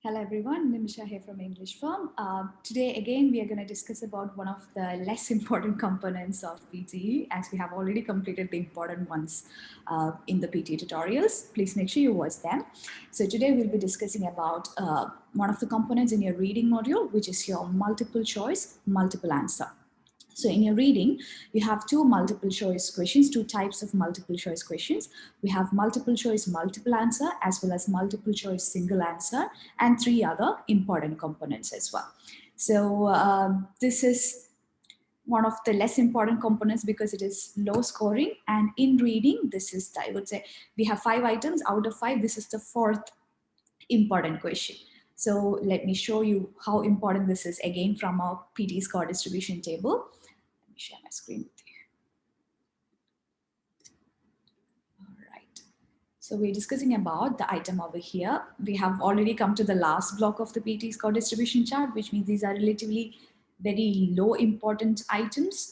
Hello everyone, Nimisha here from Englishfirm. Today again we are going to discuss about one of the less important components of PTE, as we have already completed the important ones in the PTE tutorials. Please make sure you watch them. So today we'll be discussing about one of the components in your reading module, which is your multiple choice, multiple answer. So in your reading, you have two multiple choice questions, two types of multiple choice questions. We have multiple choice multiple answer as well as multiple choice single answer, and three other important components as well. So this is one of the less important components because it is low scoring, and in reading this is, I would say, we have 5 items. Out of 5, this is the fourth important question. So let me show you how important this is again from our PT score distribution table. Let me share my screen with you. All right. So we're discussing about the item over here. We have already come to the last block of the PT score distribution chart, which means these are relatively very low important items,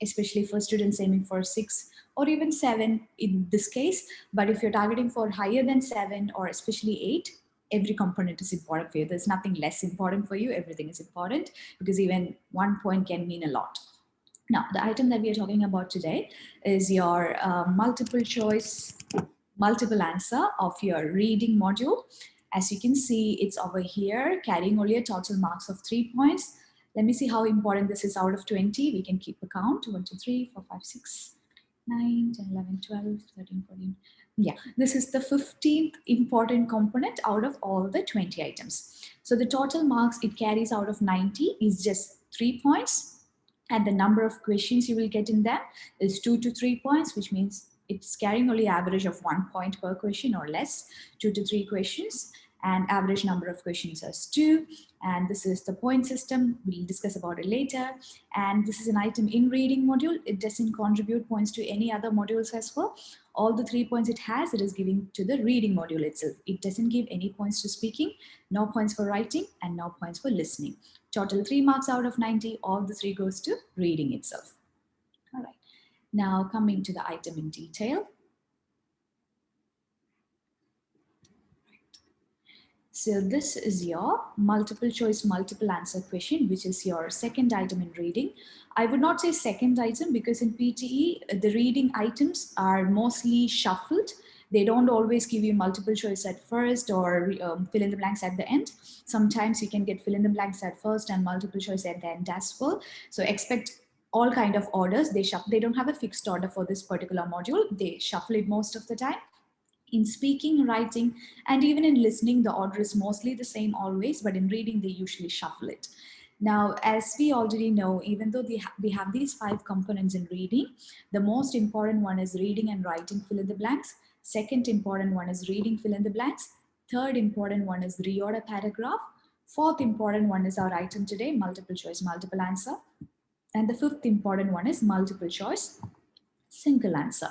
especially for students aiming for 6 or even 7 in this case. But if you're targeting for higher than 7 or especially 8, every component is important for you. There's nothing less important for you. Everything is important because even 1 point can mean a lot. Now, the item that we are talking about today is your multiple choice, multiple answer of your reading module. As you can see, it's over here, carrying only a total marks of 3 points. Let me see how important this is out of 20. We can keep a count. 1, 2, 3, 4, 5, 6, 9, 10, 11, 12, 13, 14. Yeah, this is the 15th important component out of all the 20 items. So the total marks it carries out of 90 is just 3 points. And the number of questions you will get in that is 2 to 3 points, which means it's carrying only average of 1 point per question or less, 2 to 3 questions, and average number of questions as 2. And this is the point system. We'll discuss about it later. And this is an item in reading module. It doesn't contribute points to any other modules as well. All the 3 points it has, it is giving to the reading module itself. It doesn't give any points to speaking, no points for writing, and no points for listening. Total 3 marks out of 90, all the 3 goes to reading itself. All right, now coming to the item in detail. So this is your multiple choice, multiple answer question, which is your second item in reading. I would not say second item because in PTE, the reading items are mostly shuffled. They don't always give you multiple choice at first or fill in the blanks at the end. Sometimes you can get fill in the blanks at first and multiple choice at the end as well. So expect all kind of orders. They don't have a fixed order for this particular module. They shuffle it most of the time. In speaking, writing, and even in listening, the order is mostly the same always, but in reading, they usually shuffle it. Now, as we already know, even though we have these 5 components in reading, the most important one is reading and writing fill in the blanks. Second important one is reading fill in the blanks. Third important one is reorder paragraph. Fourth important one is our item today, multiple choice, multiple answer. And the fifth important one is multiple choice, single answer.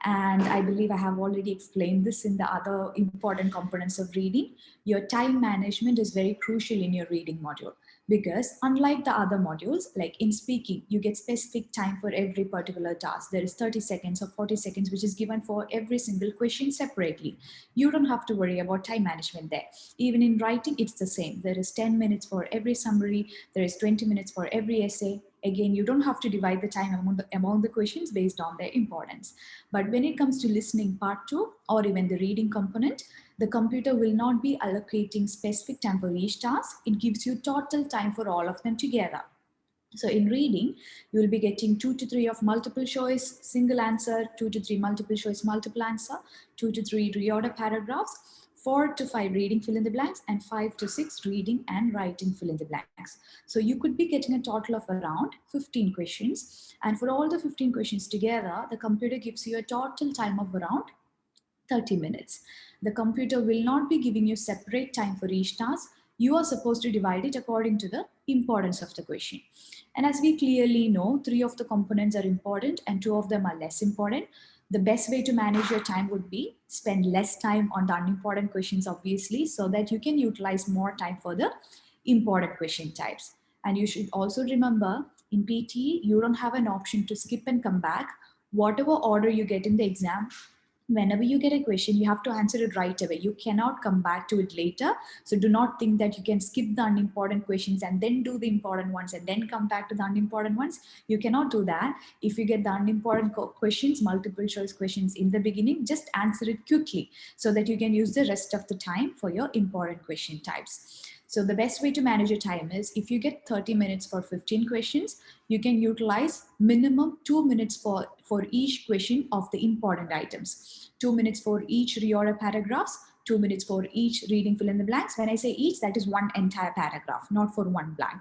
And I believe I have already explained this in the other important components of reading. Your time management is very crucial in your reading module because unlike the other modules, like in speaking, you get specific time for every particular task. There is 30 seconds or 40 seconds, which is given for every single question separately. You don't have to worry about time management there. Even in writing, it's the same. There is 10 minutes for every summary. There is 20 minutes for every essay. Again, you don't have to divide the time among the questions based on their importance. But when it comes to listening part 2 or even the reading component, the computer will not be allocating specific time for each task. It gives you total time for all of them together. So in reading, you will be getting 2 to 3 of multiple choice, single answer, 2 to 3 multiple choice, multiple answer, 2 to 3 reorder paragraphs, 4 to 5 reading fill in the blanks, and 5 to 6 reading and writing fill in the blanks. So you could be getting a total of around 15 questions. And for all the 15 questions together, the computer gives you a total time of around 30 minutes. The computer will not be giving you separate time for each task. You are supposed to divide it according to the importance of the question. And as we clearly know, 3 of the components are important and 2 of them are less important. The best way to manage your time would be spend less time on the unimportant questions, obviously, so that you can utilize more time for the important question types. And you should also remember in PT, you don't have an option to skip and come back. Whatever order you get in the exam, whenever you get a question, you have to answer it right away. You cannot come back to it later. So do not think that you can skip the unimportant questions and then do the important ones and then come back to the unimportant ones. You cannot do that. If you get the unimportant questions, multiple choice questions in the beginning, just answer it quickly so that you can use the rest of the time for your important question types. So the best way to manage your time is, if you get 30 minutes for 15 questions, you can utilize minimum 2 minutes for each question of the important items. 2 minutes for each reorder paragraphs, 2 minutes for each reading fill in the blanks. When I say each, that is one entire paragraph, not for one blank.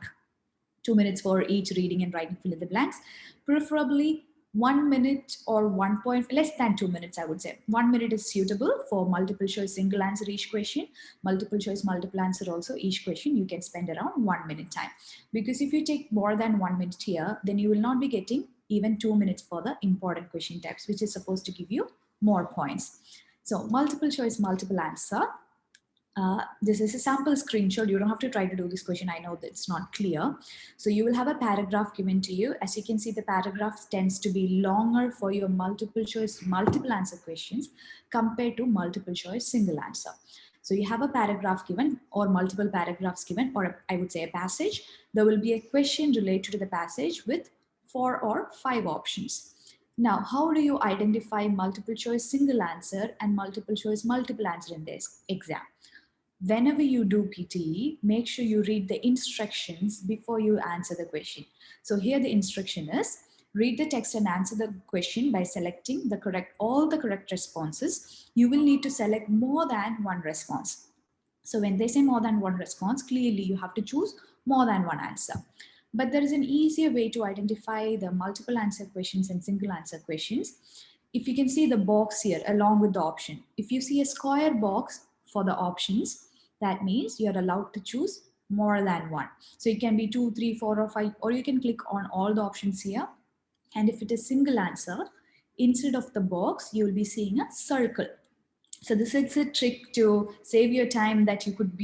2 minutes for each reading and writing fill in the blanks. Preferably 1 minute or 1 point, less than 2 minutes, I would say. 1 minute is suitable for multiple choice, single answer each question. Multiple choice, multiple answer also each question. You can spend around 1 minute time. Because if you take more than 1 minute here, then you will not be getting even 2 minutes for the important question types, which is supposed to give you more points. So multiple choice, multiple answer. This is a sample screenshot. You don't have to try to do this question. I know that it's not clear. So you will have a paragraph given to you. As you can see, the paragraph tends to be longer for your multiple choice, multiple answer questions compared to multiple choice, single answer. So you have a paragraph given or multiple paragraphs given, or I would say a passage. There will be a question related to the passage with 4 or 5 options. Now, how do you identify multiple choice, single answer and multiple choice, multiple answer in this exam? Whenever you do PTE, make sure you read the instructions before you answer the question. So here the instruction is, read the text and answer the question by selecting all the correct responses. You will need to select more than one response. So when they say more than one response, clearly you have to choose more than one answer. But there is an easier way to identify the multiple answer questions and single answer questions. If you can see the box here along with the option, if you see a square box for the options, that means you're allowed to choose more than one. So it can be 2, 3, 4, or 5, or you can click on all the options here. And if it is single answer, instead of the box, you will be seeing a circle. So this is a trick to save your time that you should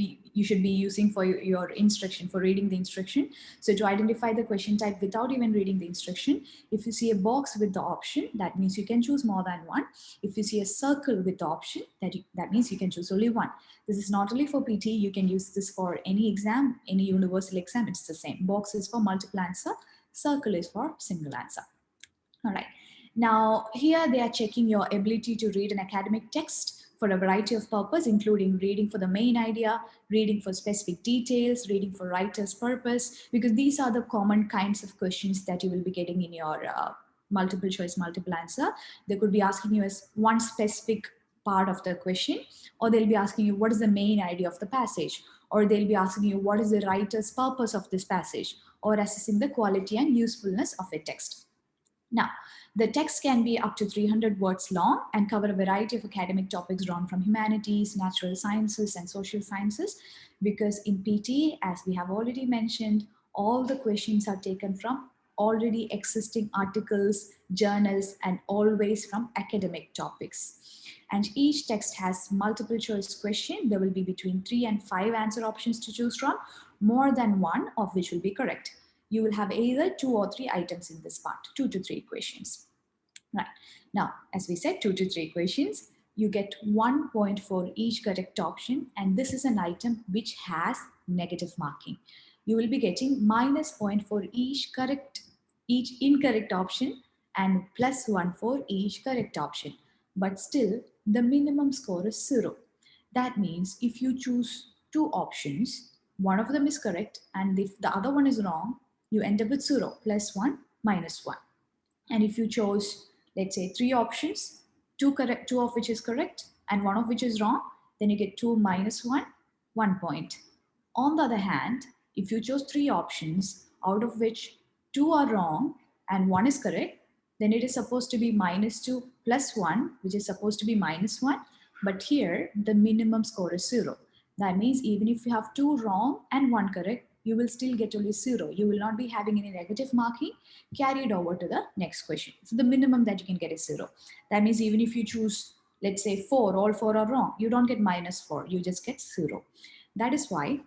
be using for your instruction, for reading the instruction. So to identify the question type without even reading the instruction, if you see a box with the option, that means you can choose more than one. If you see a circle with the option, that means you can choose only one. This is not only for PT, you can use this for any exam, any universal exam, it's the same. Box is for multiple answer, circle is for single answer. All right. Now, here they are checking your ability to read an academic text for a variety of purpose, including reading for the main idea, reading for specific details, reading for writer's purpose, because these are the common kinds of questions that you will be getting in your multiple choice, multiple answer. They could be asking you as one specific part of the question, or they'll be asking you what is the main idea of the passage, or they'll be asking you what is the writer's purpose of this passage, or assessing the quality and usefulness of a text. Now, the text can be up to 300 words long and cover a variety of academic topics drawn from humanities, natural sciences, and social sciences, because in PT, as we have already mentioned, all the questions are taken from already existing articles, journals, and always from academic topics. And each text has multiple choice question. There will be between 3 and 5 answer options to choose from, more than one of which will be correct. You will have either 2 or 3 items in this part, 2 to 3 questions. Right. Now, as we said, 2 to 3 questions, you get 1 point for each correct option, and this is an item which has negative marking. You will be getting -0.1 for each incorrect option and +1 for each correct option. But still, the minimum score is 0. That means if you choose 2 options, one of them is correct, and if the other one is wrong, you end up with 0, +1, -1. And if you chose, let's say, 3 options, 2 of which is correct and 1 of which is wrong, then you get 2 -1, 1 point. On the other hand, if you chose 3 options, out of which 2 are wrong and 1 is correct, then it is supposed to be -2 +1, which is supposed to be -1. But here, the minimum score is 0. That means even if you have 2 wrong and 1 correct, you will still get only 0. You will not be having any negative marking carried over to the next question. So the minimum that you can get is 0. That means even if you choose, let's say, 4, all 4 are wrong, you don't get -4, you just get 0. That is why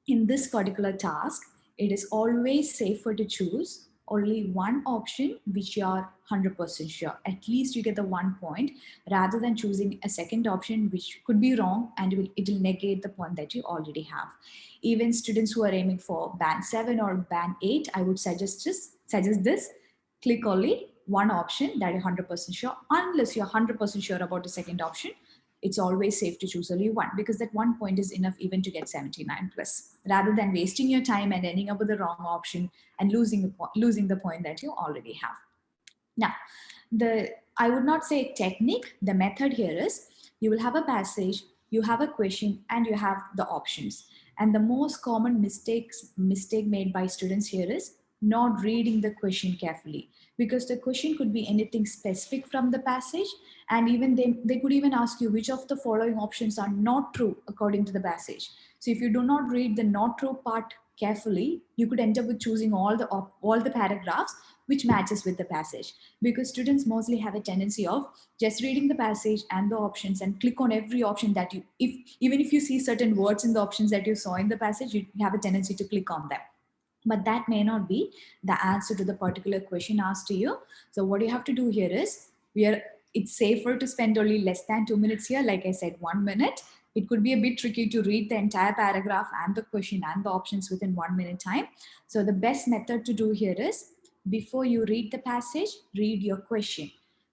in this particular task, it is always safer to choose only one option which you are 100% sure. At least you get the 1 point rather than choosing a second option which could be wrong and it will negate the point that you already have. Even students who are aiming for band 7 or band 8, I would suggest this. Click only one option that you're 100% sure. Unless you're 100% sure about the second option, it's always safe to choose only one, because that 1 point is enough even to get 79 plus, rather than wasting your time and ending up with the wrong option and losing the point that you already have. Now, I would not say technique, the method here is you will have a passage, you have a question, and you have the options. And the most common mistake made by students here is not reading the question carefully, because the question could be anything specific from the passage, and even they could even ask you which of the following options are not true according to the passage. So if you do not read the not true part carefully, you could end up with choosing all the paragraphs which matches with the passage, because students mostly have a tendency of just reading the passage and the options and click on every option that even if you see certain words in the options that you saw in the passage, you have a tendency to click on them. But that may not be the answer to the particular question asked to you. So what you have to do here is, it's safer to spend only less than 2 minutes here. Like I said, 1 minute. It could be a bit tricky to read the entire paragraph and the question and the options within 1 minute time. So the best method to do here is, before you read the passage, read your question.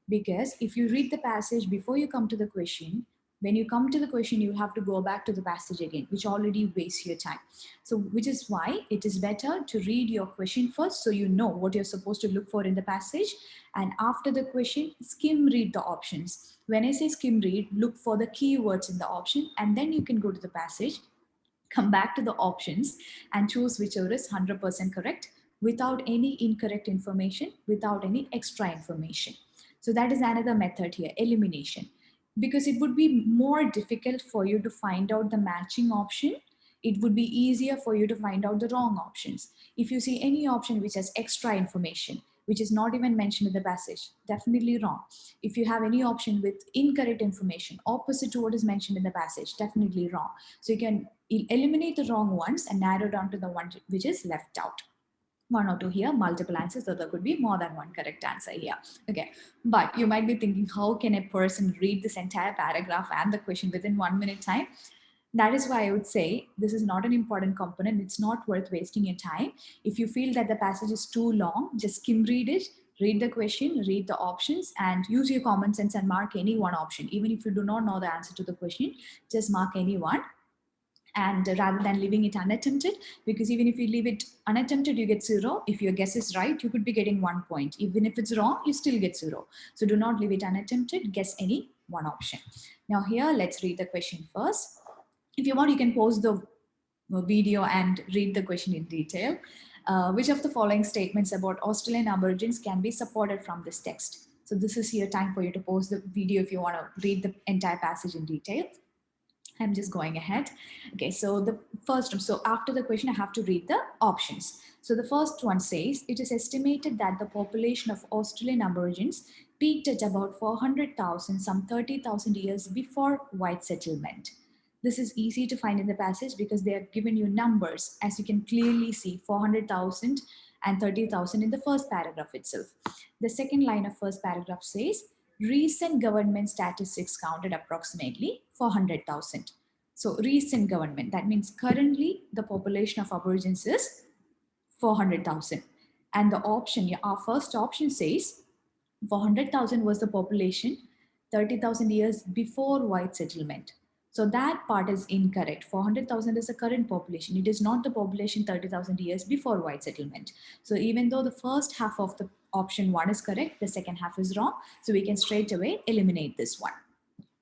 Because if you read the passage before you come to the question, when you come to the question, you have to go back to the passage again, which already wastes your time. So which is why it is better to read your question first, so you know what you're supposed to look for in the passage. And after the question, skim read the options. When I say skim read, look for the keywords in the option, and then you can go to the passage, come back to the options, and choose whichever is 100% correct, without any incorrect information, without any extra information. So that is another method here, elimination. Because it would be more difficult for you to find out the matching option, it would be easier for you to find out the wrong options. If you see any option which has extra information, which is not even mentioned in the passage, definitely wrong. If you have any option with incorrect information, opposite to what is mentioned in the passage, definitely wrong. So you can eliminate the wrong ones and narrow down to the one which is left out. One or two here, multiple answers, so there could be more than one correct answer here. Okay, but you might be thinking, how can a person read this entire paragraph and the question within 1 minute time? That is why I would say this is not an important component. It's not worth wasting your time. If you feel that the passage is too long, just skim read it, read the question, read the options, and use your common sense and mark any one option. Even if you do not know the answer to the question, just mark any one, and rather than leaving it unattempted, because even if you leave it unattempted, you get 0. If your guess is right, you could be getting 1 point. Even if it's wrong, you still get 0. So do not leave it unattempted, guess any one option. Now here, let's read the question first. If you want, you can pause the video and read the question in detail. Which of the following statements about Australian Aborigines can be supported from this text? So this is your time for you to pause the video if you want to read the entire passage in detail. I'm just going ahead. Okay, so after the question, I have to read the options. So the first one says, it is estimated that the population of Australian Aborigines peaked at about 400,000, some 30,000 years before white settlement. This is easy to find in the passage because they have given you numbers. As you can clearly see, 400,000 and 30,000 in the first paragraph itself. The second line of first paragraph says, recent government statistics counted approximately 400,000. So recent government, that means currently the population of Aborigines is 400,000. And the option, our first option says 400,000 was the population 30,000 years before white settlement. So that part is incorrect. 400,000 is the current population. It is not the population 30,000 years before white settlement. So even though the first half of the option 1 is correct, the second half is wrong. So we can straight away eliminate this one.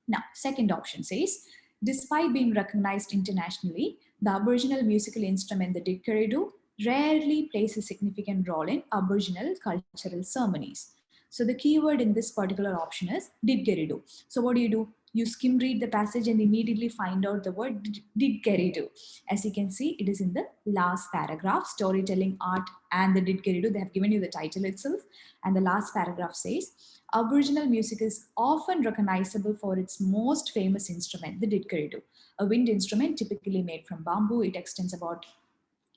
Now, second option says, despite being recognized internationally, the Aboriginal musical instrument, the didgeridoo, rarely plays a significant role in Aboriginal cultural ceremonies. So the keyword in this particular option is didgeridoo. So what do? You skim read the passage and immediately find out the word didgeridoo. As you can see, it is in the last paragraph, storytelling, art, and the didgeridoo. They have given you the title itself. And the last paragraph says, Aboriginal music is often recognizable for its most famous instrument, the didgeridoo, a wind instrument typically made from bamboo. It extends about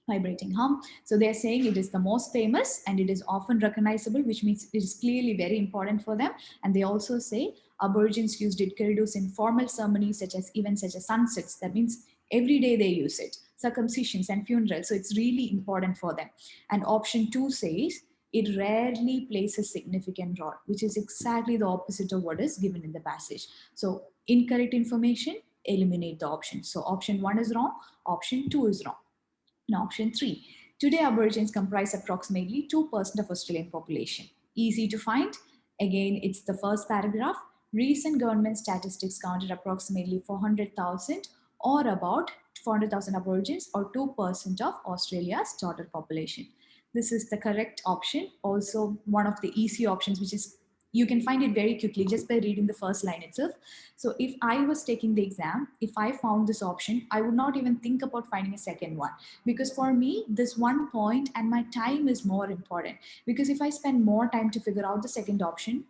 vibrating hum. So they're saying it is the most famous and it is often recognizable, which means it is clearly very important for them. And they also say Aborigines used didgeridoos in formal ceremonies such as events such as sunsets. That means every day they use it, circumcisions and funerals. So it's really important for them. And option 2 says it rarely plays a significant role, which is exactly the opposite of what is given in the passage. So incorrect information, eliminate the option. So option 1 is wrong, option 2 is wrong. Now, option 3. Today, Aborigines comprise approximately 2% of Australian population. Easy to find. Again, it's the first paragraph. Recent government statistics counted approximately 400,000 or about 400,000 Aborigines or 2% of Australia's total population. This is the correct option. Also, one of the easy options, which is you can find it very quickly just by reading the first line itself. So if I was taking the exam, if I found this option, I would not even think about finding a second one, because for me this one point and my time is more important, because if I spend more time to figure out the second option,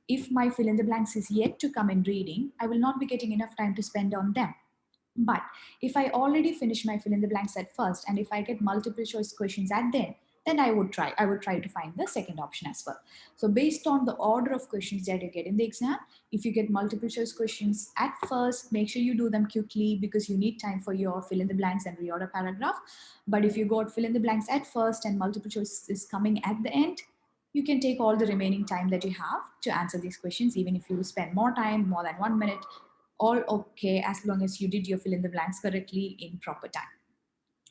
if my fill in the blanks is yet to come in reading, I will not be getting enough time to spend on them. But if I already finish my fill in the blanks at first, and if I get multiple choice questions at then I would try to find the second option as well. So based on the order of questions that you get in the exam, if you get multiple choice questions at first, make sure you do them quickly because you need time for your fill in the blanks and reorder paragraph. But if you got fill in the blanks at first and multiple choice is coming at the end, you can take all the remaining time that you have to answer these questions, even if you spend more time, more than 1 minute, all okay, as long as you did your fill in the blanks correctly in proper time.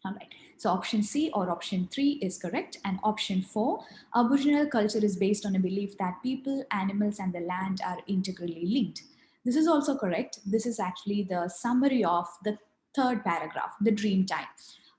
All right. So option C or option 3 is correct. And option 4, Aboriginal culture is based on a belief that people, animals, and the land are integrally linked. This is also correct. This is actually the summary of the third paragraph, the dream time.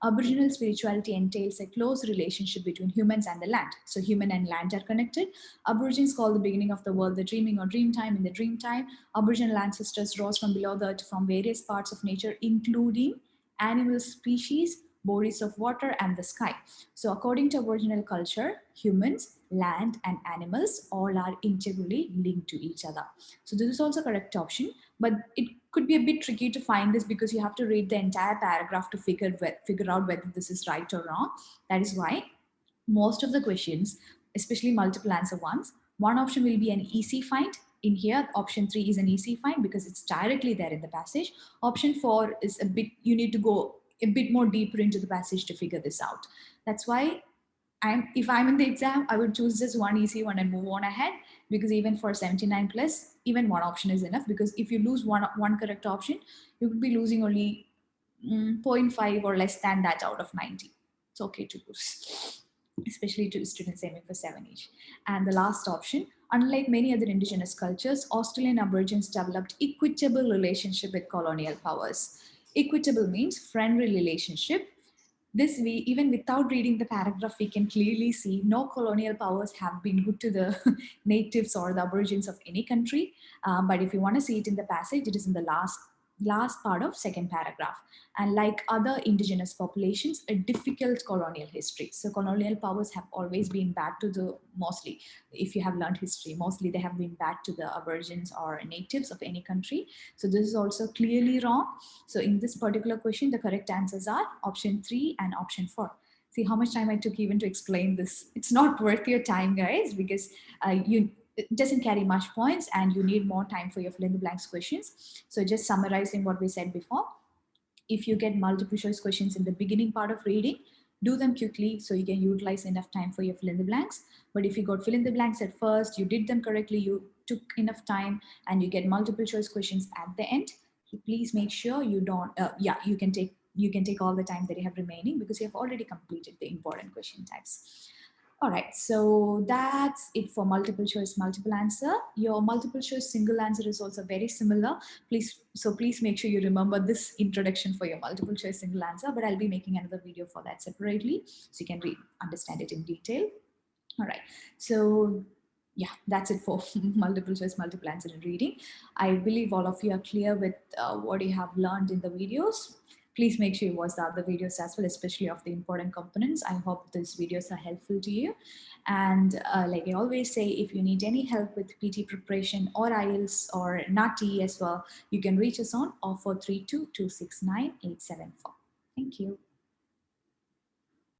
Aboriginal spirituality entails a close relationship between humans and the land. So human and land are connected. Aborigines call the beginning of the world the dreaming or dream time. In the dream time, Aboriginal ancestors rose from below the earth from various parts of nature, including animal species, bodies of water, and the sky. So, according to Aboriginal culture, humans, land, and animals all are integrally linked to each other. So, this is also correct option, but it could be a bit tricky to find this because you have to read the entire paragraph to figure out whether this is right or wrong. That is why most of the questions, especially multiple answer ones, one option will be an easy find. In here, option 3 is an easy find because it's directly there in the passage. Option 4 is a bit, you need to go a bit more deeper into the passage to figure this out. That's why if I'm in the exam, I would choose just one easy one and move on ahead, because even for 79 plus, even one option is enough, because if you lose one correct option, you could be losing only zero point 0.5 or less than that out of 90. It's okay to lose, especially to students aiming for 7 each. And the last option, unlike many other indigenous cultures, Australian Aborigines developed equitable relationship with colonial powers. Equitable means friendly relationship. This way, even without reading the paragraph, we can clearly see no colonial powers have been good to the natives or the Aborigines of any country. But if you want to see it in the passage, it is in the last part of second paragraph. And like other indigenous populations, a difficult colonial history. So colonial powers have always been bad to the, mostly, if you have learned history, mostly they have been bad to the Aborigines or natives of any country. So this is also clearly wrong. So in this particular question, the correct answers are option 3 and option 4. See how much time I took even to explain this. It's not worth your time, guys, because it doesn't carry much points and you need more time for your fill in the blanks questions. So just summarizing what we said before, if you get multiple choice questions in the beginning part of reading, do them quickly so you can utilize enough time for your fill in the blanks. But if you got fill in the blanks at first, you did them correctly, you took enough time, and you get multiple choice questions at the end, please make sure you don't, you can take all the time that you have remaining because you have already completed the important question types. All right, so that's it for multiple choice, multiple answer. Your multiple choice single answer is also very similar. Please make sure you remember this introduction for your multiple choice single answer, but I'll be making another video for that separately so you can understand it in detail. All right, so yeah, that's it for multiple choice, multiple answer in reading. I believe all of you are clear with what you have learned in the videos. Please make sure you watch the other videos as well, especially of the important components. I hope these videos are helpful to you. And like I always say, if you need any help with PT preparation or IELTS or NATI as well, you can reach us on 0432 269 874. Thank you.